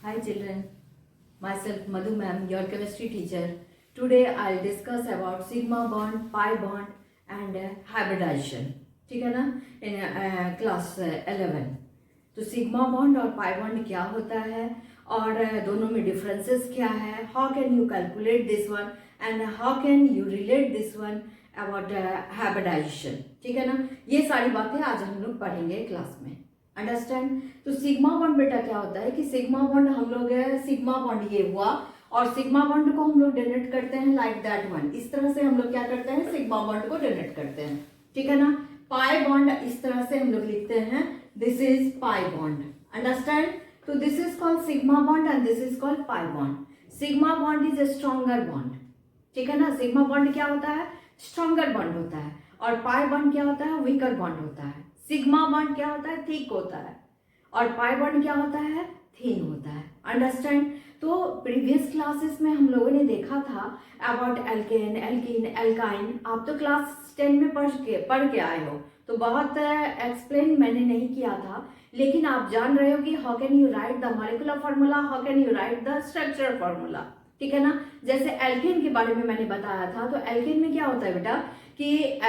Hi children, myself Madhu ma'am, your chemistry teacher. Today I'll discuss about sigma bond, pi bond and hybridization. ठीक है ना, in class 11. तो sigma bond और pi bond क्या होता है और दोनों में डिफरेंसेस क्या है, how can you calculate this one and how can you relate this one about hybridization. ठीक है ना, ये सारी बातें आज हम लोग पढ़ेंगे क्लास में. अंडरस्टैंड. तो सिग्मा बॉन्ड बेटा क्या होता है कि सिग्मा बॉन्ड हम लोग सिग्मा बॉन्ड ये हुआ और सिग्मा बॉन्ड को हम लोग डिनोट करते हैं लाइक दैट वन. इस तरह से हम लोग क्या करते हैं, सिग्मा बॉन्ड को डिनोट करते हैं. ठीक है ना. पाई बॉन्ड इस तरह से हम लोग लिखते हैं, this is pi bond. Understand. तो this is called sigma bond and this is called pi bond. Sigma bond is a stronger bond. ठीक है ना. सिग्मा बॉन्ड क्या होता है, स्ट्रॉन्गर बॉन्ड होता है और पाई बॉन्ड क्या होता है, वीकर बॉन्ड होता है. सिग्मा बॉन्ड क्या होता है, थिक होता है और पाई बॉन्ड क्या होता है, थिन होता है. अंडरस्टैंड. तो प्रीवियस क्लासेस में हम लोगों ने देखा था अबाउट एल्केन, एल्कीन, एल्काइन. आप तो क्लास 10 में पढ़ के आए हो तो बहुत एक्सप्लेन मैंने नहीं किया था, लेकिन आप जान रहे हो कि how can you write the molecular formula, how can you write the structural formula. ठीक है ना. जैसे एल्केन के बारे में मैंने बताया था, तो एल्केन में क्या होता है बेटा कि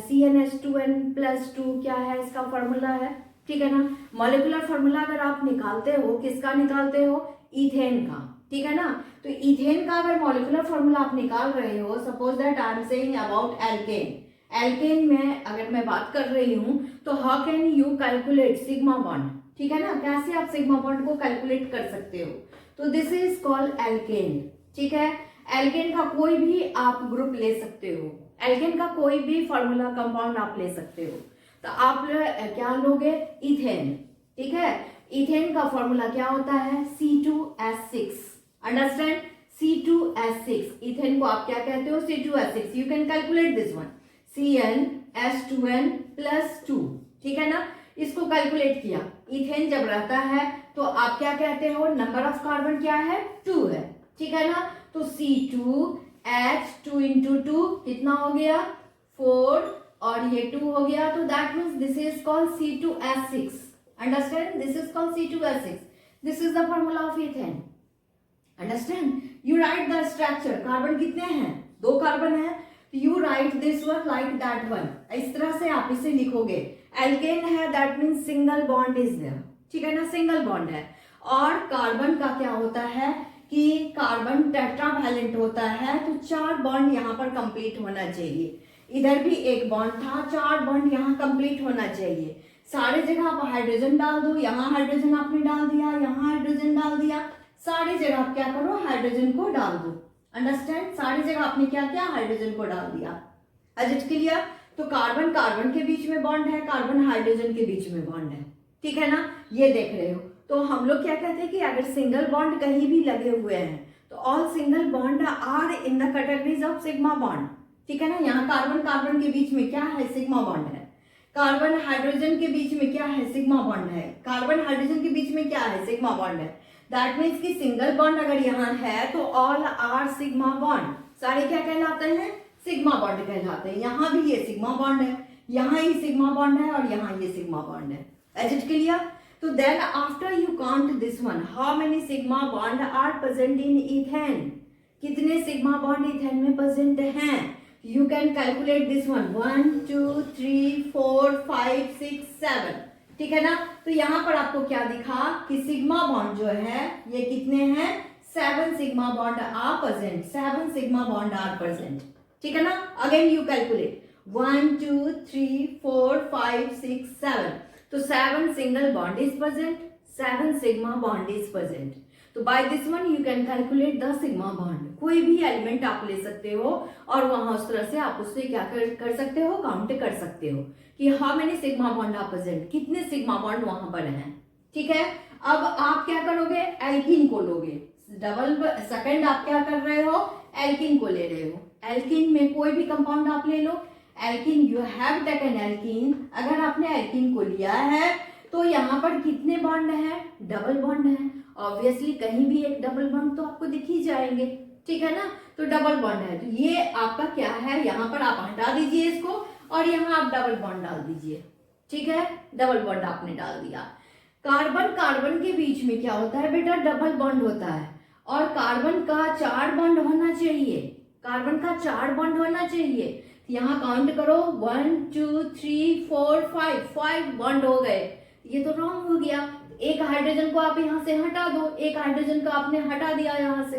CnH2n+2 क्या है, इसका फार्मूला है. ठीक है ना. मॉलिक्यूलर फार्मूला अगर आप निकालते हो, किसका निकालते हो, इथेन का. ठीक है ना. तो इथेन का अगर मॉलिक्यूलर फार्मूला आप निकाल रहे हो, suppose that I am saying about alkane. Alkane में अगर मैं बात कर रही हूं तो how can you calculate sigma bond. ठीक है ना. कैसे आप सिग्मा बॉन्ड को कैलकुलेट कर सकते हो, तो दिस इज कॉल्ड एल्केन. ठीक है. एल्केन का कोई भी आप ग्रुप ले सकते हो, एल्केन का कोई भी फार्मूला कंपाउंड आप ले सकते हो. तो आप क्या लोगे, इथेन. ठीक है. इथेन का फॉर्मूला क्या होता है, C2H6. अंडरस्टैंड. C2H6. इथेन को आप क्या कहते हो, C2H6. You can calculate this one, CnH2n+2. ठीक है ना. इसको कैलकुलेट किया. इथेन जब रहता है तो आप क्या कहते हो, नंबर ऑफ कार्बन क्या है, 2 है. ठीक है ना. तो C2H2 इंटू 2 कितना हो गया, 4 और ये 2 हो गया. तो that means this is called C2H6. Understand. This is called C2H6. This is the formula of ethane. Understand. You write the structure. Carbon कितने हैं, 2 कार्बन है. You write this one like that one. इस तरह से आप इसे लिखोगे. Alkane है, that means single bond is there. ठीक है ना. सिंगल बॉन्ड है. और कार्बन का क्या होता है कि कार्बन टेट्रावैलेंट होता है, तो 4 बॉन्ड यहाँ पर कंप्लीट होना चाहिए. इधर भी एक बॉन्ड था, 4 बॉन्ड यहाँ कंप्लीट होना चाहिए. सारे जगह आप हाइड्रोजन डाल दो. यहाँ हाइड्रोजन आपने डाल दिया, यहाँ हाइड्रोजन डाल दिया. सारी जगह आप क्या करो, हाइड्रोजन को डाल दो. अंडरस्टैंड. सारी जगह आपने क्या किया, हाइड्रोजन को डाल दिया. Is it clear. तो कार्बन कार्बन के बीच में बॉन्ड है, कार्बन हाइड्रोजन के बीच में बॉन्ड है. ठीक है ना. ये देख रहे हो. तो हम लोग क्या कहते हैं कि अगर सिंगल बॉन्ड कहीं भी लगे हुए हैं तो all single bond are in the categories of sigma bond. ठीक है ना. यहाँ कार्बन कार्बन के बीच में क्या है, सिग्मा बॉन्ड है. कार्बन हाइड्रोजन के बीच में क्या है, सिग्मा बॉन्ड है. कार्बन हाइड्रोजन के बीच में क्या है, सिग्मा बॉन्ड है. दैट मीन्स कि सिंगल बॉन्ड अगर यहाँ है तो ऑल आर सिग्मा बॉन्ड. सारे क्या कहलाते हैं, सिग्मा बॉन्ड कहलाते हैं. यहाँ भी ये सिग्मा बॉन्ड है, यहाँ ये सिग्मा बॉन्ड है और यहाँ ये सिग्मा बॉन्ड है. Is it clear. तो then after you count this one, how many sigma bond are present in ethane. कितने सिग्मा बॉन्ड इथेन में प्रेजेंट हैं. You can calculate this one, 1 2 3 4 5 6 7. ठीक है ना. तो यहाँ पर आपको क्या दिखा कि सिग्मा बॉन्ड जो है ये कितने हैं, 7 sigma bond are present. 7 sigma bond are present. ठीक है ना. Again you calculate 1 2 3 4 5 6 7. तो 7 single bond is present, 7 sigma bond is present. तो by this one you can calculate the sigma bond. कोई भी एलिमेंट आप ले सकते हो और वहां उस तरह से आप उससे क्या कर सकते हो, काउंट कर सकते हो कि how many sigma bond are present, कितने सिग्मा बॉन्ड वहां पर हैं. ठीक है. अब आप क्या करोगे, एल्कीन को लोगे. डबल सेकंड आप क्या कर रहे हो, एल्कीन को ले रहे हो. एल्कीन में कोई भी कंपाउंड आप ले लो. Alkene, you have taken alkene. अगर आपने एल्कीन को लिया है तो यहाँ पर कितने बॉन्ड है, डबल बॉन्ड है. ऑब्वियसली कहीं भी एक डबल बॉन्ड तो आपको दिख ही जाएंगे. ठीक है ना. तो डबल बॉन्ड है, तो ये आपका क्या है, यहाँ पर आप हटा दीजिए इसको और यहाँ आप डबल बॉन्ड डाल दीजिए. ठीक है. डबल बॉन्ड आपने डाल दिया. कार्बन कार्बन के बीच में क्या होता है बेटा, डबल बॉन्ड होता है, और कार्बन का 4 बॉन्ड होना चाहिए, कार्बन का 4 बॉन्ड होना चाहिए। यहाँ काउंट करो 1 2 3 4 5 बॉन्ड हो गए, ये तो रॉन्ग हो गया। एक हाइड्रोजन को आप यहाँ से हटा दो, एक हाइड्रोजन को आपने हटा दिया यहाँ से,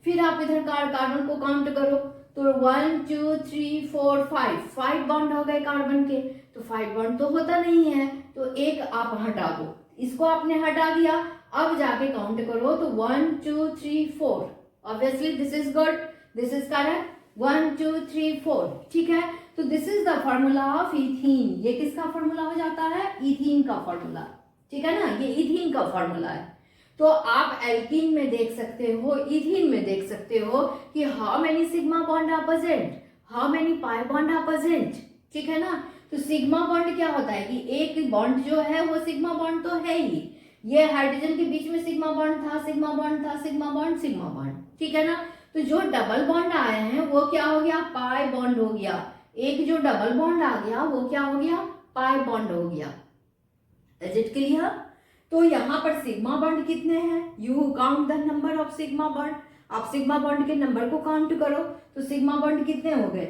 फिर आप इधर कार्बन को काउंट करो तो 1 2 3 4 5 बॉन्ड हो गए कार्बन के, तो 5 बॉन्ड तो होता नहीं है, तो एक आप हटा दो, इसको आपने हटा दिया। अब जाके काउंट करो तो 1 2 3 4, obviously this is good, this is correct, 1 2 3 4, ठीक है। तो this is the formula of ethene, ये किसका फॉर्मूला हो जाता है, इथीन का फॉर्मूला, ठीक है ना, ये इथीन का फॉर्मूला है। तो आप एल्कीन में देख सकते हो, इथीन में देख सकते हो कि how many sigma bond are present, how many pi bond are present, ठीक है ना। तो सिग्मा बॉन्ड क्या होता है कि एक बॉन्ड जो है वो सिग्मा बॉन्ड तो है ही, ये हाइड्रोजन के बीच में सिग्मा बॉन्ड था, सिग्मा बॉन्ड था, सिग्मा बॉन्ड, सिग्मा बॉन्ड, ठीक है ना। तो जो डबल बॉन्ड आए हैं वो क्या हो गया, पाई बॉन्ड हो गया, एक जो डबल बॉन्ड आ गया वो क्या हो गया, पाई बॉन्ड हो गया। Is it clear? तो यहाँ पर सिग्मा बॉन्ड कितने हैं, you count the number of sigma bond, आप सिग्मा बॉन्ड के नंबर को काउंट करो, तो सिग्मा बॉन्ड कितने हो गए,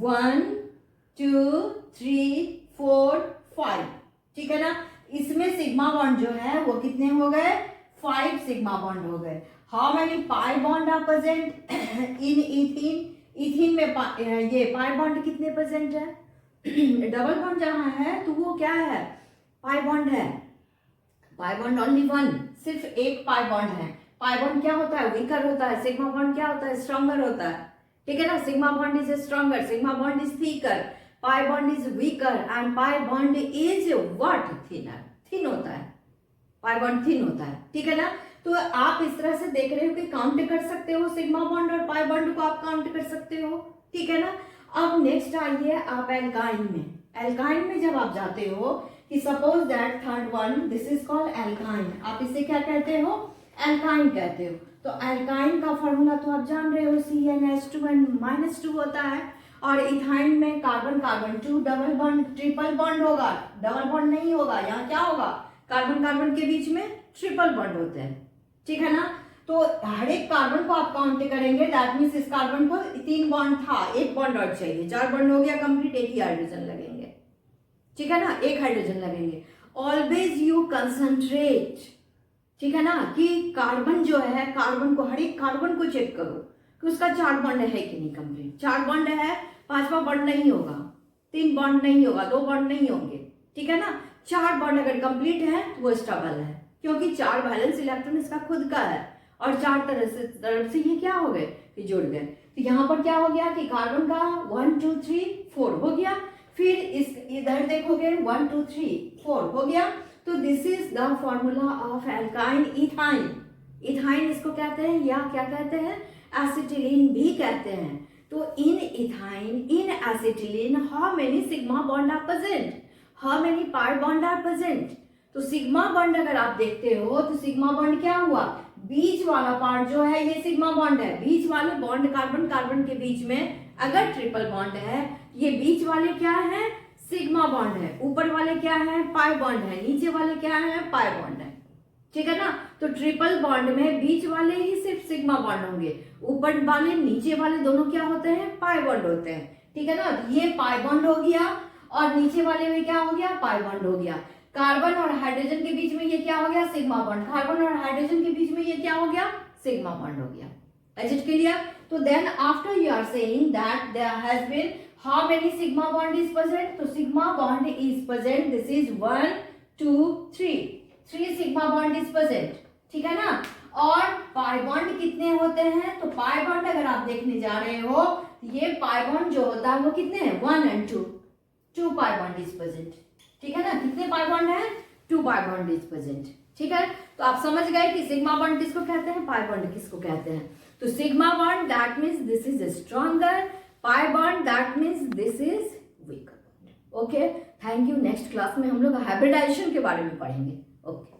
1 2 3 4 5, ठीक है ना। इसमें सिग्मा बॉन्ड जो है वो कितने हो गए, 5 सिग्मा बॉन्ड हो गए। How many pi bond are present in ethene, ethene में ये पाई बॉन्ड कितने प्रेजेंट है, डबल बॉन्ड जहां है तो वो क्या है, पाई बॉन्ड है, पाई बॉन्ड ओनली 1, सिर्फ एक पाई बॉन्ड है। पाई बॉन्ड क्या होता है, वीकर होता है, सिग्मा बॉन्ड क्या होता है, स्ट्रॉन्गर होता है, ठीक है ना। Sigma bond is stronger, sigma bond is thicker, pi bond is weaker and pi bond is what, thinner, thin होता है, पाई बॉन्ड थिन होता है, ठीक है ना। तो आप इस तरह से देख रहे हो कि काउंट कर सकते हो सिग्मा बॉन्ड और पाई बॉन्ड को आप काउंट कर सकते हो, ठीक है ना। अब नेक्स्ट आइए आप एल्काइन में, एल्काइन में जब आप जाते हो कि suppose that third one, this is called alkyne, आप इसे क्या कहते हो, एल्काइन कहते हो। तो एल्काइन का फॉर्मूला तो आप जान रहे हो, CnH2n-2 होता है, और इथाइन में carbon carbon 2 double bond, triple bond होगा, डबल बॉन्ड नहीं होगा, यहाँ क्या होगा, कार्बन कार्बन के बीच में ट्रिपल बॉन्ड होते हैं, ठीक है ना। तो हर एक कार्बन को आप काउंट करेंगे, दैट मीन्स इस कार्बन को 3 बॉन्ड था, एक बॉन्ड और चाहिए, 4 बॉन्ड हो गया कंप्लीट, एक ही हाइड्रोजन लगेंगे, ठीक है ना, एक हाइड्रोजन लगेंगे। ऑलवेज यू कंसंट्रेट, ठीक है ना, कि कार्बन जो है, कार्बन को, हर एक कार्बन को चेक करो कि उसका 4 बॉन्ड है कि नहीं कंप्लीट, 4 बॉन्ड है, 5वां बॉन्ड नहीं होगा, 3 बॉन्ड नहीं होगा, 2 बॉन्ड नहीं होंगे, ठीक है ना। 4 बॉन्ड अगर कंप्लीट है तो वो स्टेबल है, क्योंकि 4 वैलेंस इलेक्ट्रॉन इसका खुद का है, और 4 तरफ से ये क्या हो गए कि जुड़ गए। तो यहाँ पर क्या हो गया कि कार्बन का 1 2 3 4 हो गया, फिर इस इधर देखोगे 1 2 3 4 हो गया। तो this is the formula of alkyne ethyne, ethyne इसको कहते हैं, या क्या कहते हैं, एसिटिलीन भी कहते हैं। तो in ethyne, in acetylene, how many sigma bond are present, how many pi bond are present. तो सिग्मा बॉन्ड अगर आप देखते हो तो सिग्मा बॉन्ड क्या हुआ, बीच वाला पार्ट जो है ये सिग्मा बॉन्ड है, बीच वाले बॉन्ड कार्बन कार्बन के बीच में अगर ट्रिपल बॉन्ड है, ये बीच वाले क्या है, सिग्मा बॉन्ड है, ऊपर वाले क्या है, पाई बॉन्ड है, नीचे वाले क्या है, पाई बॉन्ड है, ठीक है ना। तो ट्रिपल बॉन्ड में बीच वाले ही सिर्फ सिग्मा बॉन्ड होंगे, ऊपर वाले नीचे वाले दोनों क्या होते हैं, पाई बॉन्ड होते हैं, ठीक है ना। ये पाई बॉन्ड हो गया, और नीचे वाले में क्या हो गया, पाई बॉन्ड हो गया। कार्बन और हाइड्रोजन के बीच में ये क्या हो गया, सिग्मा बॉन्ड, कार्बन और हाइड्रोजन के बीच में ये क्या हो गया, सिग्मा बॉन्ड हो गया। Is it clear? तो then after you are saying that there has been how many sigma bond is present, तो sigma bond is present, this is 1 2 3 sigma bond is present, ठीक है ना। और पाई बॉन्ड कितने होते हैं, तो पाई बॉन्ड अगर आप देखने जा रहे हो, ये पाई बॉन्ड जो होता है वो कितने हैं, 1 and 2 pi bond is present, ठीक है ना। कितने पाई बॉन्ड है, 2 पाई बॉन्ड इज प्रेजेंट, ठीक है। तो आप समझ गए कि सिग्मा बॉन्ड किसको कहते हैं, पाई बॉन्ड किसको कहते हैं। तो sigma bond that means this is stronger, pi bond that means this is weaker. Okay, thank you. Next class में हम लोग हाइब्रिडाइजेशन के बारे में पढ़ेंगे। ओके।